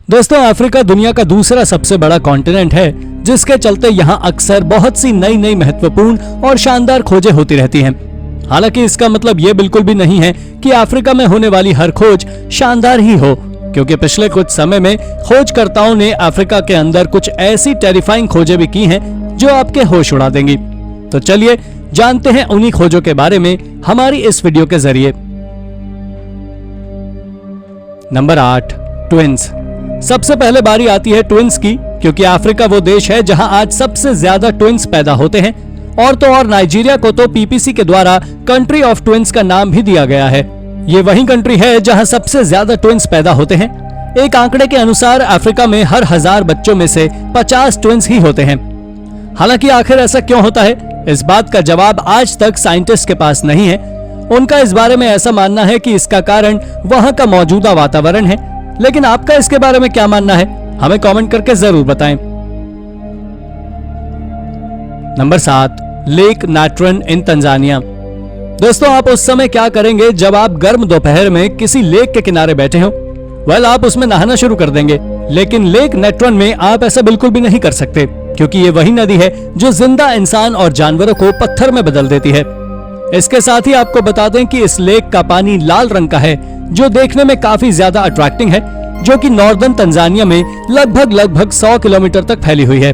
दोस्तों, अफ्रीका दुनिया का दूसरा सबसे बड़ा कॉन्टिनेंट है, जिसके चलते यहाँ अक्सर बहुत सी नई नई महत्वपूर्ण और शानदार खोजें होती रहती हैं। हालांकि इसका मतलब ये बिल्कुल भी नहीं है कि अफ्रीका में होने वाली हर खोज शानदार ही हो, क्योंकि पिछले कुछ समय में खोजकर्ताओं ने अफ्रीका के अंदर कुछ ऐसी टेरिफाइंग खोजें भी की हैं जो आपके होश उड़ा देंगी। तो चलिए जानते हैं उन्हीं खोजों के बारे में हमारी इस वीडियो के जरिए। Number 8, twins. सबसे पहले बारी आती है ट्विन्स की, क्योंकि अफ्रीका वो देश है जहां आज सबसे ज्यादा ट्विन्स पैदा होते हैं। और तो और नाइजीरिया को तो पीपीसी के द्वारा कंट्री ऑफ ट्विन्स का नाम भी दिया गया है। ये वही कंट्री है जहां सबसे ज्यादा ट्विन्स पैदा होते हैं। एक आंकड़े के अनुसार अफ्रीका में हर 1000 बच्चों में से 50 ट्विन्स ही होते हैं। हालांकि आखिर ऐसा क्यों होता है, इस बात का जवाब आज तक साइंटिस्ट के पास नहीं है। उनका इस बारे में ऐसा मानना है कि इसका कारण वहां का मौजूदा वातावरण है। लेकिन आपका इसके बारे में क्या मानना है, हमें कमेंट करके जरूर बताएं। Number 7, lake Natron in Tanzania. दोस्तों, आप उस समय क्या करेंगे जब आप गर्म दोपहर में किसी लेक के किनारे बैठे हो? वेल, आप उसमें नहाना शुरू कर देंगे। लेकिन लेक नाट्रन में आप ऐसा बिल्कुल भी नहीं कर सकते, क्योंकि ये वही नदी है जो जिंदा इंसान और जानवरों को पत्थर में बदल देती है। इसके साथ ही आपको बता दें कि इस लेक का पानी लाल रंग का है, जो देखने में काफी ज्यादा अट्रैक्टिंग है, जो कि नॉर्दर्न तंजानिया में लगभग 100 किलोमीटर तक फैली हुई है।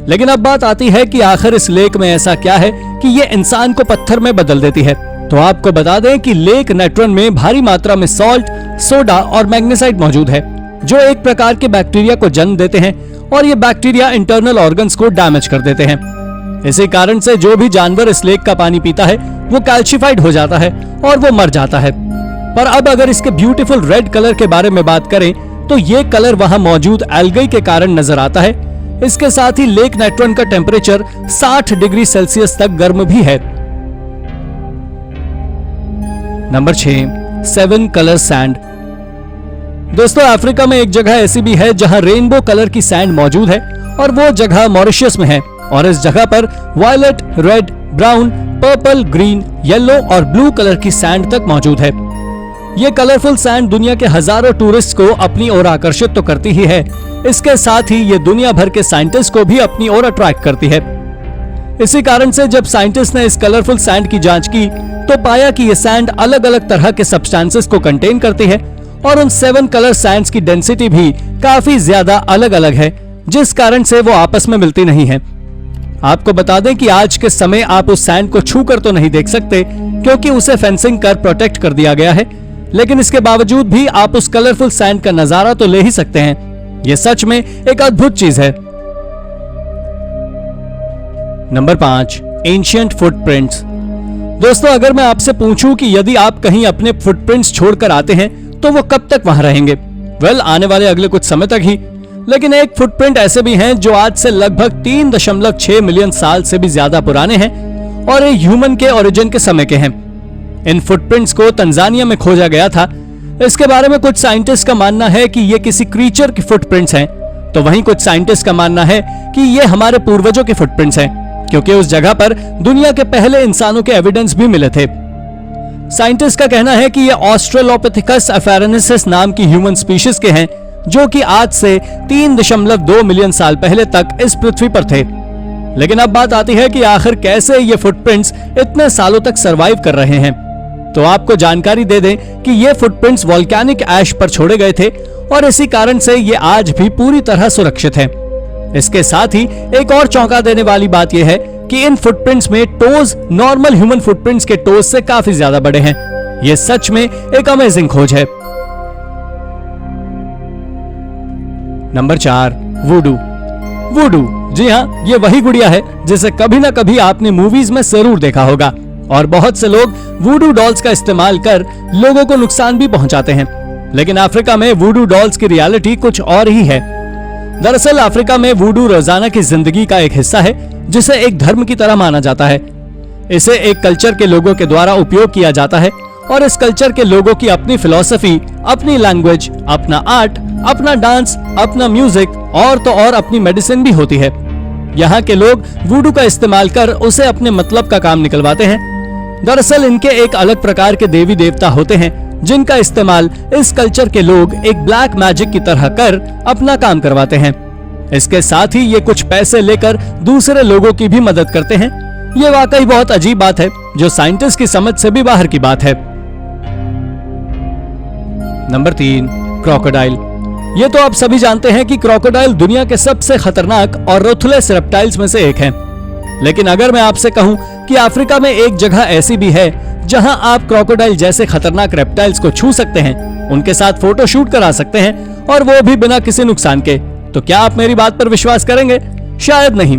लेकिन अब बात आती है कि आखिर इस लेक में ऐसा क्या है कि ये इंसान को पत्थर में बदल देती है। तो आपको बता दें कि लेक नाट्रन में भारी मात्रा में सॉल्ट, सोडा और मैग्नीसाइड मौजूद है, जो एक प्रकार के बैक्टीरिया को जन्म देते हैं और ये बैक्टीरिया इंटरनल ऑर्गन्स को डैमेज कर देते हैं। इसी कारण से जो भी जानवर इस लेक का पानी पीता है वो कैल्शिफाइड हो जाता है और वो मर जाता है। पर अब अगर इसके ब्यूटीफुल रेड कलर के बारे में बात करें तो ये कलर वहां मौजूद एल्गी के कारण नजर आता है। इसके साथ ही लेक नाट्रन का टेम्परेचर 60 डिग्री सेल्सियस तक गर्म भी है। Number 6, 7 colour sand. दोस्तों, अफ्रीका में एक जगह ऐसी भी है जहां रेनबो कलर की सैंड मौजूद है, और वो जगह मॉरिशस में है। और इस जगह पर violet, red, brown, purple, green, yellow और ब्लू कलर की सैंड तक मौजूद है। ये कलरफुल सैंड दुनिया के हजारों टूरिस्ट को अपनी ओर आकर्षित तो करती ही है, इसके साथ ही ये दुनिया भर के साइंटिस्ट को भी अपनी ओर अट्रैक्ट करती है। इसी कारण से जब साइंटिस्ट ने इस कलरफुल सैंड की जांच की तो पाया कि ये सैंड अलग अलग तरह के सब्सटेंसेस को कंटेन करती है, और उन 7 कलर सैंड्स की डेंसिटी भी काफी ज्यादा अलग अलग है, जिस कारण से वो आपस में मिलती नहीं है। आपको बता दें कि आज के समय आप उस सैंड को छू कर तो नहीं देख सकते, क्योंकि उसे फेंसिंग कर प्रोटेक्ट कर दिया गया है। लेकिन इसके बावजूद भी आप उस कलरफुल सैंड का नजारा तो ले ही सकते हैं। यह सच में एक अद्भुत चीज है। Number 5, ancient footprints. दोस्तों, अगर मैं आपसे पूछूं कि यदि आप कहीं अपने फुटप्रिंट्स छोड़कर आते हैं तो वो कब तक वहां रहेंगे? वेल, आने वाले अगले कुछ समय तक ही। लेकिन एक फुटप्रिंट ऐसे भी हैं जो आज से लगभग 3.6 मिलियन साल से भी ज्यादा पुराने हैं और ये ह्यूमन के ओरिजिन के समय के हैं। इन फुटप्रिंट्स को तंजानिया में खोजा गया था। इसके बारे में कुछ साइंटिस्ट का मानना है कि ये किसी क्रीचर के फुटप्रिंट्स हैं, तो वहीं कुछ साइंटिस्ट का मानना है कि ये हमारे पूर्वजों के फुटप्रिंट्स हैं, क्योंकि उस जगह पर दुनिया के पहले इंसानों के एविडेंस भी मिले थे। साइंटिस्ट का कहना है कि ये ऑस्ट्रेलोपिथेकस अफेरेंसिस नाम की ह्यूमन स्पीशीज के हैं, जो कि आज से 3.2 मिलियन साल पहले तक इस पृथ्वी पर थे। लेकिन अब बात आती है कि आखिर कैसे ये फुटप्रिंट्स इतने सालों तक सरवाइव कर रहे हैं। तो आपको जानकारी दे दें कि ये फुटप्रिंट्स वोल्केनिक ऐश पर छोड़े गए थे, और इसी कारण से ये आज भी पूरी तरह सुरक्षित हैं। इसके साथ ही एक और चौंका देने वाली बात यह है कि इन फुटप्रिंट्स में टोज नॉर्मल ह्यूमन फुटप्रिंट्स के टोज से काफी ज्यादा बड़े हैं। यह सच में एक अमेजिंग खोज है। नंबर 4, वुडू। वुडू, जी हाँ, ये वही गुड़िया है जिसे कभी ना कभी आपने मूवीज में जरूर देखा होगा, और बहुत से लोग वुडू डॉल्स का इस्तेमाल कर लोगों को नुकसान भी पहुंचाते हैं। लेकिन अफ्रीका में वुडू डॉल्स की रियलिटी कुछ और ही है। दरअसल अफ्रीका में वुडू रोजाना की जिंदगी का एक हिस्सा है, जिसे एक धर्म की तरह माना जाता है। इसे एक कल्चर के लोगों के द्वारा उपयोग किया जाता है, और इस कल्चर के लोगों की अपनी फिलॉसफी, अपनी लैंग्वेज, अपना आर्ट, अपना डांस, अपना म्यूजिक और तो और अपनी मेडिसिन भी होती है। यहाँ के लोग वुडू का इस्तेमाल कर उसे अपने मतलब का काम निकलवाते हैं। दरअसल इनके एक अलग प्रकार के देवी देवता होते हैं जिनका इस्तेमाल इस कल्चर के लोग एक ब्लैक मैजिक की तरह कर अपना काम करवाते हैं। इसके साथ ही ये कुछ पैसे लेकर दूसरे लोगों की भी मदद करते हैं। ये वाकई बहुत अजीब बात है, जो साइंटिस्ट की समझ से भी बाहर की बात है। Number 3, crocodile. ये तो आप सभी जानते हैं कि क्रोकोडाइल दुनिया के सबसे खतरनाक और रुथलेस रेप्टाइल्स में से एक है। लेकिन अगर मैं आपसे कहूं कि अफ्रीका में एक जगह ऐसी भी है जहां आप क्रोकोडाइल जैसे खतरनाक रेप्टाइल्स को छू सकते हैं, उनके साथ फोटो शूट करा सकते हैं और वो भी बिना किसी नुकसान के, तो क्या आप मेरी बात पर विश्वास करेंगे? शायद नहीं।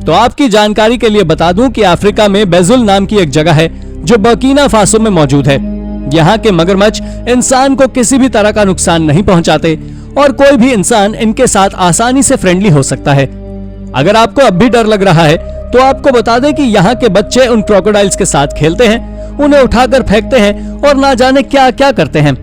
तो आपकी जानकारी के लिए बता दूं कि अफ्रीका में बेजुल नाम की एक जगह है जो बर्किना फासो में मौजूद है। यहाँ के मगरमच्छ इंसान को किसी भी तरह का नुकसान नहीं पहुंचाते और कोई भी इंसान इनके साथ आसानी से फ्रेंडली हो सकता है। अगर आपको अब भी डर लग रहा है तो आपको बता दें कि यहाँ के बच्चे उन क्रोकोडाइल्स के साथ खेलते हैं, उन्हें उठाकर फेंकते हैं और ना जाने क्या क्या करते हैं।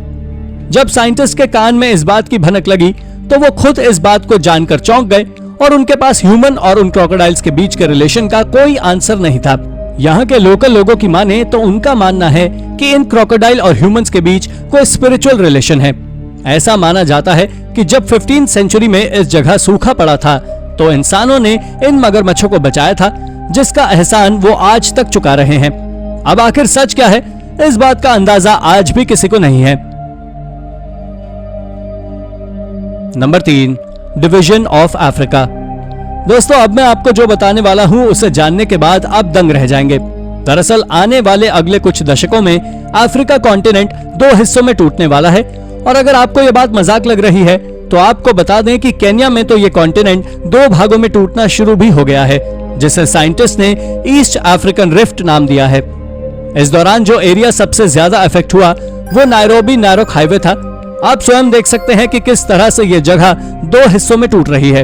जब साइंटिस्ट के कान में इस बात की भनक लगी तो वो खुद इस बात को जानकर चौंक गए और उनके पास ह्यूमन और उन क्रोकोडाइल्स के बीच के रिलेशन का कोई आंसर नहीं था। यहाँ के लोकल लोगों की माने तो उनका मानना है कि इन क्रोकोडाइल और ह्यूमंस के बीच कोई स्पिरिचुअल रिलेशन है। ऐसा माना जाता है कि जब 15वीं सेंचुरी में इस जगह सूखा पड़ा था तो इंसानों ने इन मगरमच्छों को बचाया था, जिसका एहसान वो आज तक चुका रहे हैं। अब आखिर सच क्या है, इस बात का अंदाजा आज भी किसी को नहीं है। Number 3, division of Africa. दोस्तों, अब मैं आपको जो बताने वाला हूं उसे जानने के बाद आप दंग रह जाएंगे। दरअसल आने वाले अगले कुछ दशकों में अफ्रीका कॉन्टिनेंट 2 हिस्सों में टूटने वाला है। और अगर आपको यह बात मजाक लग रही है तो आपको बता दें कि केन्या में तो ये कॉन्टिनेंट 2 भागों में टूटना शुरू भी हो गया है, जिसे साइंटिस्ट ने ईस्ट अफ्रीकन रिफ्ट नाम दिया है। इस दौरान जो एरिया सबसे ज्यादा अफेक्ट हुआ वो नायरोबी नारोक हाईवे था। आप स्वयं देख सकते हैं कि किस तरह से ये जगह 2 हिस्सों में टूट रही है।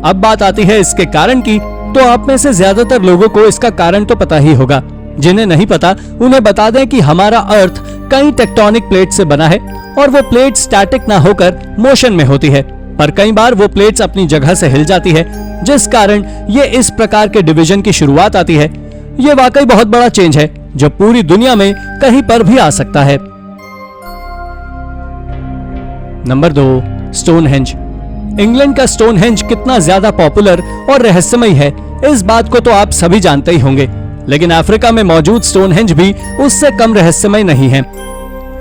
अब बात आती है इसके कारण की, तो आप में से ज्यादातर लोगों को इसका कारण तो पता ही होगा। जिन्हें नहीं पता उन्हें बता दें कि हमारा अर्थ कई टेक्टोनिक प्लेट से बना है और वो प्लेट स्टैटिक ना होकर मोशन में होती है, पर कई बार वो प्लेट्स अपनी जगह से हिल जाती है, जिस कारण ये इस प्रकार के डिवीजन की शुरुआत आती है। ये वाकई बहुत बड़ा चेंज है जो पूरी दुनिया में कहीं पर भी आ सकता है। Number 2, Stonehenge. इंग्लैंड का स्टोनहेंज कितना ज्यादा पॉपुलर और रहस्यमय है, इस बात को तो आप सभी जानते ही होंगे। लेकिन अफ्रीका में मौजूद स्टोनहेंज भी उससे कम रहस्यमय नहीं है।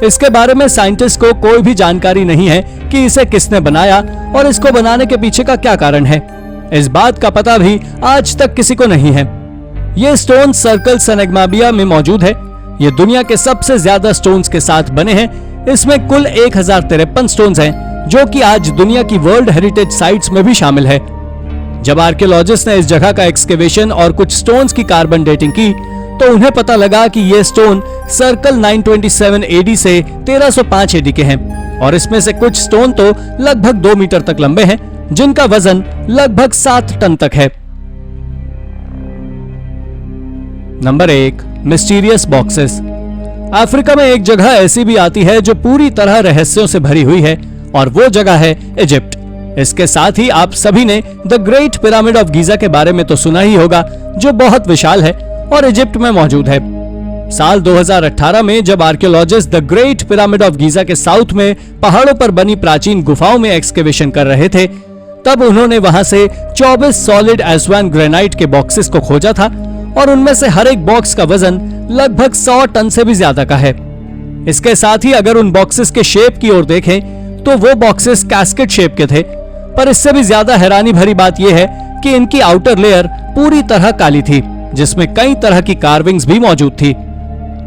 इसके बारे में साइंटिस्ट को कोई भी जानकारी नहीं है कि इसे किसने बनाया और इसको बनाने के पीछे का क्या कारण है। इस बात का पता भी आज तक किसी को नहीं है। ये स्टोन सर्कल सेनेगमाबिया में मौजूद है। ये दुनिया के सबसे ज्यादा स्टोन्स के साथ बने हैं। इसमें कुल 1053 स्टोन्स हैं, जो कि आज दुनिया की वर्ल्ड हेरिटेज साइट्स में भी शामिल है। जब आर्कियोलॉजिस्ट ने इस जगह का एक्सकेवेशन और कुछ स्टोन्स की कार्बन डेटिंग की तो उन्हें पता लगा कि ये स्टोन सर्कल 927 एडी से 1305 एडी के हैं और इसमें से कुछ स्टोन तो लगभग 2 मीटर तक लंबे हैं, जिनका वजन लगभग 7 टन तक है। Number 1, mysterious boxes. अफ्रीका में एक जगह ऐसी भी आती है जो पूरी तरह रहस्यों से भरी हुई है और वो जगह है इजिप्ट। इसके साथ ही आप सभी ने the great pyramid of Giza के बारे में तो सुना ही होगा, जो बहुत विशाल है और इजिप्ट में मौजूद है। साल 2018 में जब archaeologist the great pyramid of Giza के साउथ में पहाड़ों पर बनी प्राचीन गुफाओं में एक्सकेवेशन कर रहे थे, तब उन्होंने वहां से 24 सॉलिड एस्वान ग्रेनाइट के बॉक्सेस को खोजा था और उनमें से हर एक बॉक्स का वजन लगभग 100 टन से भी ज्यादा का है। इसके साथ ही अगर उन बॉक्सेस के शेप की ओर देखें तो वो बॉक्सेस कैस्केट शेप के थे, पर इससे भी ज्यादा हैरानी भरी बात यह है कि इनकी आउटर लेयर पूरी तरह काली थी, जिसमें कई तरह की कार्विंग्स भी मौजूद थी।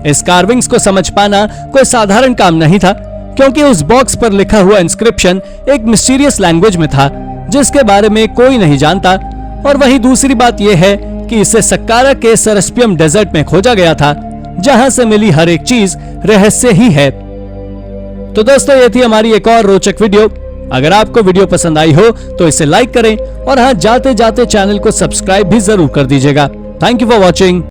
इस कार्विंग्स को समझ पाना कोई साधारण काम नहीं था, क्योंकि उस बॉक्स पर लिखा हुआ इंस्क्रिप्शन एक मिस्टीरियस लैंग्वेज में था, जिसके बारे में कोई नहीं जानता। और वही दूसरी बात यह है कि इसे सक्कारा के सरस्पियम डेजर्ट में खोजा गया था, जहां से मिली हर एक चीज रहस्य ही है। तो दोस्तों, ये थी हमारी एक और रोचक वीडियो। अगर आपको वीडियो पसंद आई हो तो इसे लाइक करें और हाँ, जाते जाते चैनल को सब्सक्राइब भी जरूर कर दीजिएगा। Thank you for watching.